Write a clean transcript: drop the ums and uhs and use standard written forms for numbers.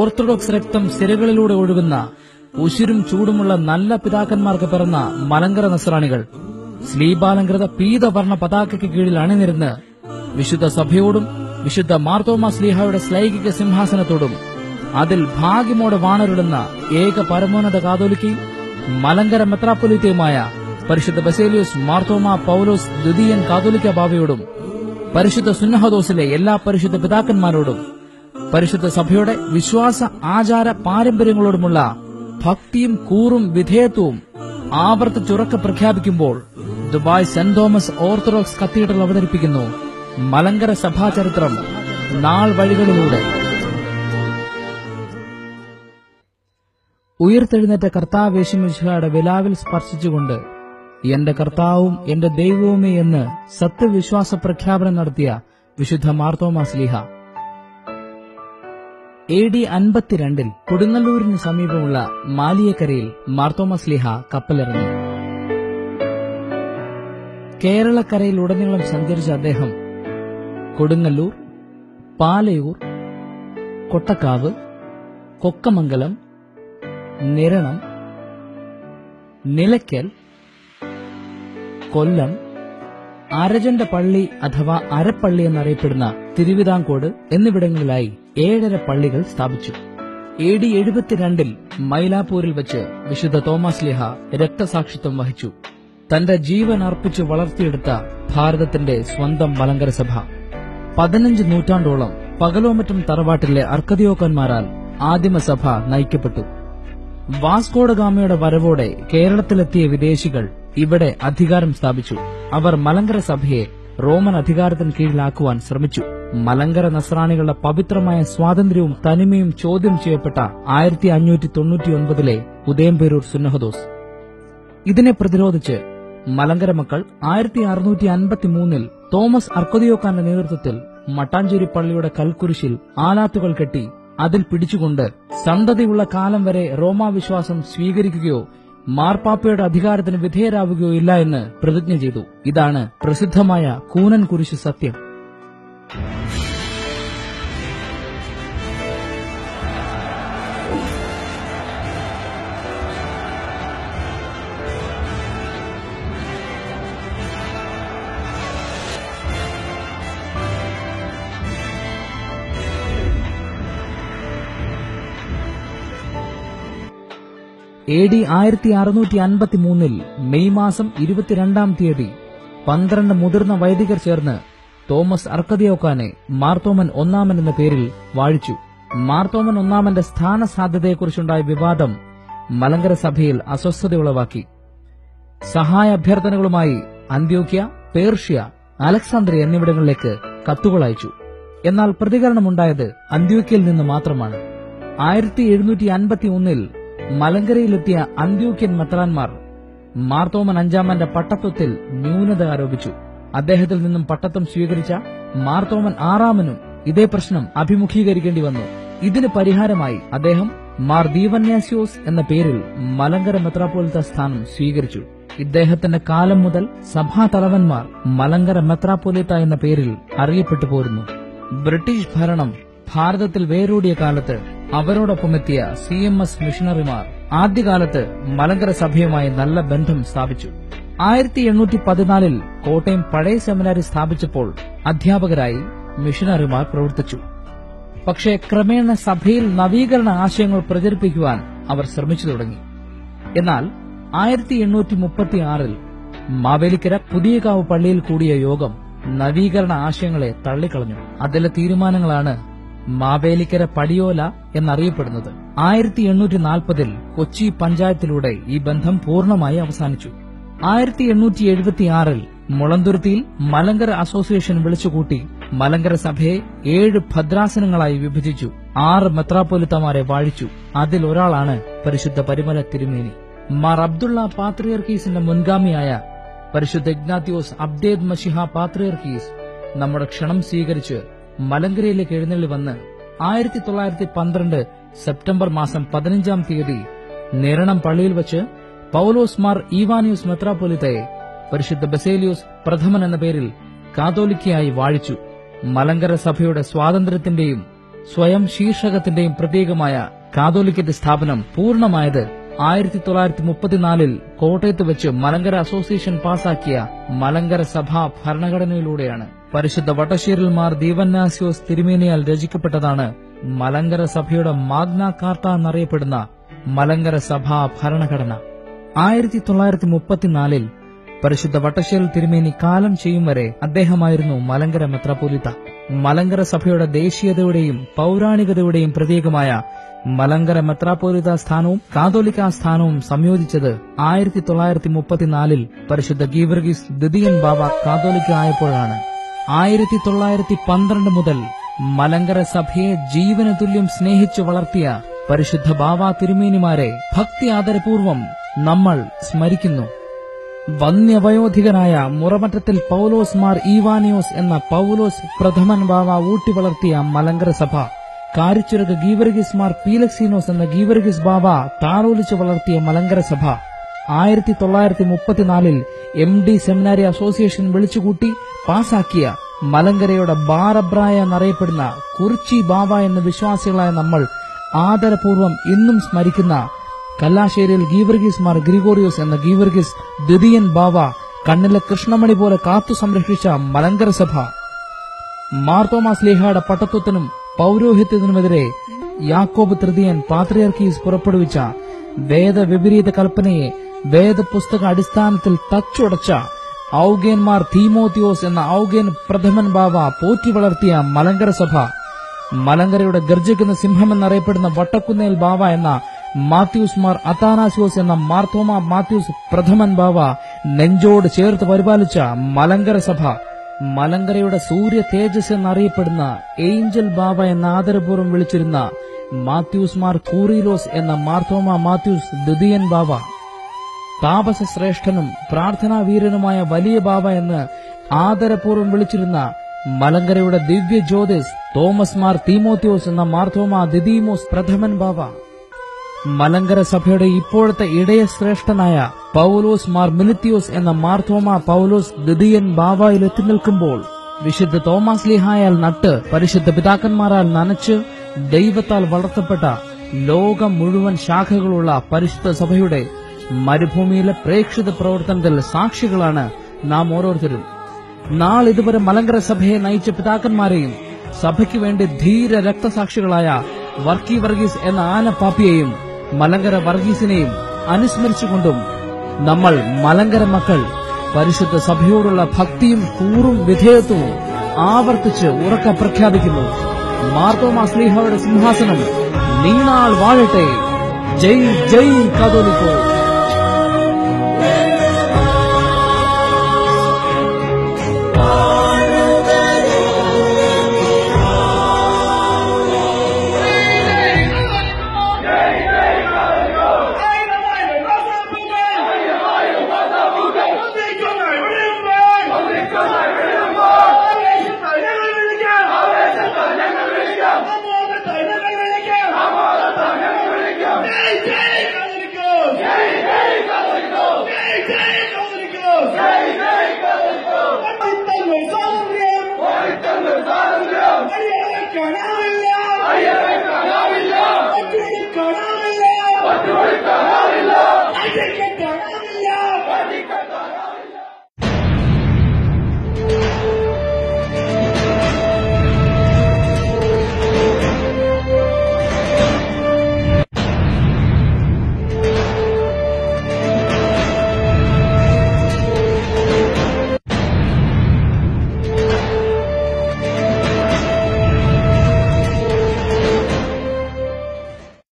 Orthodox രക്തം സിരകളിലൂടെ ഒഴുകുന്ന ഉശിരും ചൂടുമുള്ള നല്ല പിതാക്കന്മാർക്ക് പിറന്ന മലങ്കര നസ്രാണികൾ ശ്ലീബാലങ്കൃത പീതവർണ്ണ പതാകയ്ക്ക് കീഴിൽ അണിനിരുന്ന് വിശുദ്ധ സഭയോടും വിശുദ്ധ മാർത്തോമാ ശ്ലീഹായുടെ ശ്ലൈകിക സിംഹാസനത്തോടും അതിൽ ഭാഗ്യമോടെ വാണരുളുന്ന ഏക പരമോന്നത കാതോലിക്കയും മലങ്കര മെത്രാപ്പൊലീത്തയുമായ പരിശുദ്ധ ബസേലിയോസ് മാർത്തോമാ പൌലോസ് ദ്വിതീയൻ കാതോലിക്ക ബാവയോടും പരിശുദ്ധ സുന്നഹദോസിലെ എല്ലാ പരിശുദ്ധ പിതാക്കന്മാരോടും പരിശുദ്ധ സഭയുടെ വിശ്വാസ ആചാര പാരമ്പര്യങ്ങളോടുമുള്ള ഭക്തിയും കൂറും വിധേയത്വവും ആവർത്തിച്ചുറക്കെ പ്രഖ്യാപിക്കുമ്പോൾ Dubai saint Thomas Orthodox cathedral അവതരിപ്പിക്കുന്നു മലങ്കര സഭാചരിത്രം നാൾ വഴികളിലൂടെ. ഉയർത്തെഴുന്നേറ്റ കർത്താവേശുമിശിഹായുടെ വിലാവിൽ സ്പർശിച്ചുകൊണ്ട് എന്റെ കർത്താവും എന്റെ ദൈവവുമേ എന്ന് സത്യവിശ്വാസ പ്രഖ്യാപനം നടത്തിയ വിശുദ്ധ മാർത്തോമാ ശ്ലീഹ AD 52 കൊടുങ്ങല്ലൂരിന് സമീപമുള്ള മാലിയക്കരയിൽ മാർത്തോമാ ശ്ലീഹ കപ്പലിറങ്ങി. കേരളക്കരയിലുടനീളം സഞ്ചരിച്ച അദ്ദേഹം കൊടുങ്ങല്ലൂർ, പാലയൂർ, കൊട്ടക്കാവ്, കൊക്കമംഗലം, നിരണം, നിലയ്ക്കൽ, കൊല്ലം, അരജന്റെ പള്ളി അഥവാ അരപ്പള്ളി എന്നറിയപ്പെടുന്ന തിരുവിതാംകോട് എന്നിവിടങ്ങളിലായി 7 പള്ളികൾ സ്ഥാപിച്ചു. AD 72 മൈലാപ്പൂരിൽ വെച്ച് വിശുദ്ധ തോമാ ശ്ലീഹ രക്തസാക്ഷിത്വം വഹിച്ചു. തന്റെ ജീവൻ അർപ്പിച്ചു വളർത്തിയെടുത്ത ഭാരതത്തിന്റെ സ്വന്തം മലങ്കര സഭ 15 നൂറ്റാണ്ടോളം പകലോമറ്റം തറവാട്ടിലെ അർക്കദിയോക്കന്മാരാൽ ആദിമസഭ നയിക്കപ്പെട്ടു. വാസ്കോഡഗാമയുടെ വരവോടെ കേരളത്തിലെത്തിയ വിദേശികൾ ഇവിടെ അധികാരം സ്ഥാപിച്ചു. അവർ മലങ്കര സഭയെ റോമൻ അധികാരത്തിന് കീഴിലാക്കുവാൻ ശ്രമിച്ചു. മലങ്കര നസ്രാണികളുടെ പവിത്രമായ സ്വാതന്ത്ര്യവും തനിമയും ചോദ്യം ചെയ്യപ്പെട്ട 1599 ഉദയംപേരൂർ സുന്നഹദോസ്. ഇതിനെ പ്രതിരോധിച്ച് മലങ്കര മക്കൾ 1653 തോമസ് അർക്കദിയോക്കാന്റെ നേതൃത്വത്തിൽ മട്ടാഞ്ചേരി പള്ളിയുടെ കൽക്കുരിശിൽ ആലാത്തുകൾ കെട്ടി അതിൽ പിടിച്ചുകൊണ്ട് സന്തതിയുള്ള കാലം വരെ റോമാവിശ്വാസം സ്വീകരിക്കുകയോ മാർപ്പാപ്പയുടെ അധികാരത്തിന് വിധേയരാവുകയോ ഇല്ല എന്ന് പ്രതിജ്ഞ ചെയ്തു. ഇതാണ് പ്രസിദ്ധമായ കൂനൻ കുരിശ് സത്യം. AD 1653 മെയ് മാസം 22-ാം തീയതി 12 മുതിർന്ന വൈദികർ ചേർന്ന് തോമസ് അർക്കദിയോക്കാനെ മാർത്തോമൻ ഒന്നാമൻ എന്ന പേരിൽ വാഴിച്ചു. മാർത്തോമൻ ഒന്നാമന്റെ സ്ഥാനസാധ്യതയെക്കുറിച്ചുണ്ടായ വിവാദം മലങ്കര സഭയിൽ അസ്വസ്ഥതയുളവാക്കി. സഹായ അഭ്യർത്ഥനകളുമായി അന്ത്യോക്യ, പേർഷ്യ, അലക്സാന്ദ്രിയ എന്നിവിടങ്ങളിലേക്ക് കത്തുകൾ അയച്ചു. എന്നാൽ പ്രതികരണമുണ്ടായത് അന്ത്യോക്യയിൽ നിന്ന് മാത്രമാണ്. 1751 മലങ്കരയിലെത്തിയ അന്ത്യോക്യൻ മെത്രാൻമാർ മാർത്തോമൻ അഞ്ചാമന്റെ പട്ടത്വത്തിൽ ന്യൂനത ആരോപിച്ചു. അദ്ദേഹത്തിൽ നിന്നും പട്ടത്വം സ്വീകരിച്ച മാർത്തോമൻ ആറാമനും ഇതേ പ്രശ്നം അഭിമുഖീകരിക്കേണ്ടി വന്നു. ഇതിന് പരിഹാരമായി അദ്ദേഹം മാർ ദീവന്യാസ്യോസ് എന്ന പേരിൽ മലങ്കര മെത്രാപ്പോലിത്ത സ്ഥാനം സ്വീകരിച്ചു. ഇദ്ദേഹത്തിന്റെ കാലം മുതൽ സഭാ തലവന്മാർ മലങ്കര മെത്രാപ്പോലിത്ത എന്ന പേരിൽ അറിയപ്പെട്ടു പോരുന്നു. ബ്രിട്ടീഷ് ഭരണം ഭാരതത്തിൽ വേരൂടിയ കാലത്ത് അവരോടൊപ്പമെത്തിയ CMS മിഷണറിമാർ ആദ്യകാലത്ത് മലങ്കര സഭയുമായി നല്ല ബന്ധം സ്ഥാപിച്ചു. 1814 കോട്ടയം പഴയ സെമിനാരി സ്ഥാപിച്ചപ്പോൾ അധ്യാപകരായി മിഷണറിമാർ പ്രവർത്തിച്ചു. പക്ഷേ ക്രമേണ സഭയിൽ നവീകരണ ആശയങ്ങൾ പ്രചരിപ്പിക്കുവാൻ അവർ ശ്രമിച്ചു തുടങ്ങി. എന്നാൽ 1836 മാവേലിക്കര പുതിയകാവ് പള്ളിയിൽ കൂടിയ യോഗം നവീകരണ ആശയങ്ങളെ തള്ളിക്കളഞ്ഞു. അതിലെ തീരുമാനങ്ങളാണ് മാവേലിക്കര പടിയോല എന്നറിയപ്പെടുന്നത്. 1840 കൊച്ചി പഞ്ചായത്തിലൂടെ ഈ ബന്ധം പൂർണ്ണമായി അവസാനിച്ചു. 1876 മുളന്തുരുത്തിയിൽ മലങ്കര അസോസിയേഷൻ വിളിച്ചുകൂട്ടി മലങ്കര സഭയെ 7 ഭദ്രാസനങ്ങളായി വിഭജിച്ചു. 6 മെത്രാപ്പൊലിത്തമാരെ വാഴിച്ചു. അതിലൊരാളാണ് പരിശുദ്ധ പരിമല തിരുമേനി. മാർ അബ്ദുള്ള പാത്രിയർക്കീസിന്റെ മുൻഗാമിയായ പരിശുദ്ധ ഇഗ്നാത്തിയോസ് അബ്ദേദ് മശിഹ പാത്രിയർക്കീസ് നമ്മുടെ ക്ഷണം സ്വീകരിച്ച് മലങ്കരയിലേക്ക് എഴുന്നള്ളി വന്ന് 1912 സെപ്റ്റംബർ മാസം 15-ാം തീയതി നിരണം പള്ളിയിൽ വച്ച് പൌലോസ് മാർ ഈവാനിയോസ് മെത്രാപ്പൊലിത്തയെ പരിശുദ്ധ ബസേലിയോസ് പ്രഥമൻ എന്ന പേരിൽ കാതോലിക്കയായി വാഴിച്ചു. മലങ്കര സഭയുടെ സ്വാതന്ത്ര്യത്തിന്റെയും സ്വയം ശീർഷകത്തിന്റെയും പ്രതീകമായ കാതോലിക്കറ്റ് സ്ഥാപനം പൂർണ്ണമായത് 1934 കോട്ടയത്ത് വെച്ച് മലങ്കര അസോസിയേഷൻ പാസാക്കിയ മലങ്കര സഭാ ഭരണഘടനയിലൂടെയാണ്. പരിശുദ്ധ വട്ടശ്ശേരിൽ മാർ ദീവന്നാസ്യോസ് തിരുമേനിയാൽ രചിക്കപ്പെട്ടതാണ് മലങ്കര സഭയുടെ മാഗ്ന കാർട്ട എന്നറിയപ്പെടുന്ന മലങ്കര സഭാ ഭരണഘടന. 1934 പരിശുദ്ധ വട്ടശ്ശേരിൽ തിരുമേനി കാലം ചെയ്യും വരെ അദ്ദേഹമായിരുന്നു മലങ്കര മെത്രാപ്പോലീത്ത. മലങ്കര സഭയുടെ ദേശീയതയുടെയും പൌരാണികതയുടെയും പ്രതീകമായ മലങ്കര മെത്രാപ്പോലീത്ത സ്ഥാനവും കാതോലിക്ക സ്ഥാനവും സംയോജിച്ചത് 1934 പരിശുദ്ധ ഗീവർഗീസ് ദ്വിതീയൻ ബാവ കാതോലിക്ക ആയപ്പോഴാണ്. 1912 മുതൽ മലങ്കര സഭയെ ജീവന തുല്യം സ്നേഹിച്ചു വളർത്തിയ പരിശുദ്ധ ബാവ തിരുമേനിമാരെ ഭക്തി ആദരപൂർവം നമ്മൾ സ്മരിക്കുന്നു. വന്യവയോധികനായ മുറമറ്റത്തിൽ പൌലോസ് മാർ ഈവാനിയോസ് എന്ന പൌലോസ് പ്രഥമൻ ബാവ ഊട്ടി വളർത്തിയ മലങ്കര സഭ, കാരിച്ചുരക ഗീവർഗീസ് മാർ പീലക്സീനോസ് എന്ന ഗീവർഗീസ് ബാവ താലോലിച്ചു വളർത്തിയ മലങ്കര സഭ, 1934 MD സെമിനാരി അസോസിയേഷൻ വിളിച്ചുകൂട്ടി പാസാക്കിയ മലങ്കരയുടെ ബാറബ്രായ എന്നറിയപ്പെടുന്ന കുറിച്ചി ബാവ എന്ന വിശ്വാസികളായ നമ്മൾ ആദരപൂർവം ഇന്നും സ്മരിക്കുന്ന കല്ലാശ്ശേരിയിൽ ഗീവർഗീസ് മാർ ഗ്രിഗോറിയോസ് എന്ന ഗീവർഗീസ് ദ്വിതീയൻ ബാവ കണ്ണിലെ കൃഷ്ണമണി പോലെ കാത്തു സംരക്ഷിച്ച മലങ്കര സഭ, മാർത്തോമാ ശ്ലീഹായുടെ പട്ടത്വത്തിനും പൌരോഹിത്യത്തിനുമെതിരെ യാക്കോബ് തൃതീയൻ പാത്രിയർക്കീസ് പുറപ്പെടുവിച്ച വേദവിപരീത കൽപ്പനയെ വേദപുസ്തക അടിസ്ഥാനത്തിൽ തച്ചുടച്ച ഔഗേന്മാർ തീമോത്തിയോസ് എന്ന ഔഗേൻ പ്രഥമൻ ബാവ പോറ്റി വളർത്തിയ മലങ്കര സഭ, മലങ്കരയുടെ ഗർജിക്കുന്ന സിംഹമെന്നറിയപ്പെടുന്ന വട്ടക്കുന്നേൽ ബാവ എന്ന മാത്യൂസ് മാർ അത്താനാസിയോസ് എന്ന മാർത്തോമ മാത്യൂസ് പ്രഥമൻ ബാവ നെഞ്ചോട് ചേർത്ത് പരിപാലിച്ച മലങ്കര സഭ, മലങ്കരയുടെ സൂര്യ തേജസ് എന്നറിയപ്പെടുന്ന ഏഞ്ചൽ ബാവ എന്ന ആദരപൂർവ്വം വിളിച്ചിരുന്ന മാത്യൂസ് മാർ കൂറിലോസ് എന്ന മാർത്തോമ മാത്യൂസ് ദ്വിതീയൻ ബാവ, താപസ ശ്രേഷ്ഠനും പ്രാർത്ഥനാവീരനുമായ വലിയ ബാവ എന്ന് ആദരപൂർവ്വം വിളിച്ചിരുന്ന മലങ്കരയുടെ ദിവ്യ ജ്യോതിസ് തോമസ് മാർ തീമോത്തിയോസ് എന്ന മാർത്തോമ ദിദീമോസ് പ്രഥമൻ ബാവ, മലങ്കര സഭയുടെ ഇപ്പോഴത്തെ ഇടയ ശ്രേഷ്ഠനായ പൌലോസ് മാർ മിലിത്തിയോസ് എന്ന മാർത്തോമ പൌലോസ് ദ്വിതീയൻ ബാവയിലെത്തി നിൽക്കുമ്പോൾ വിശുദ്ധ തോമാസ് ലീഹായാൽ നട്ട് പരിശുദ്ധ പിതാക്കന്മാരാൽ നനച്ച് ദൈവത്താൽ വളർത്തപ്പെട്ട ലോകം മുഴുവൻ ശാഖകളുള്ള പരിശുദ്ധ സഭയുടെ മരുഭൂമിയിലെ പ്രേക്ഷിത പ്രവർത്തനത്തിൽ സാക്ഷികളാണ് നാം ഓരോരുത്തരും. നാളിതുവരെ മലങ്കര സഭയെ നയിച്ച പിതാക്കന്മാരെയും സഭയ്ക്ക് വേണ്ടി ധീര രക്തസാക്ഷികളായ വർക്കി വർഗീസ് എന്ന ആനപ്പാപ്പിയെയും മലങ്കര വർഗീസിനെയും അനുസ്മരിച്ചുകൊണ്ടും നമ്മൾ മലങ്കര മക്കൾ പരിശുദ്ധ സഭയോടുള്ള ഭക്തിയും കൂറും വിധേയത്വവും ആവർത്തിച്ച് ഉറക്കെ പ്രഖ്യാപിക്കുന്നു. മാർത്തോമാ ശ്ലീഹായുടെ സിംഹാസനം നീണാൾ വാഴട്ടെ. ജയ് ജയ് കാതോലിക്കോ.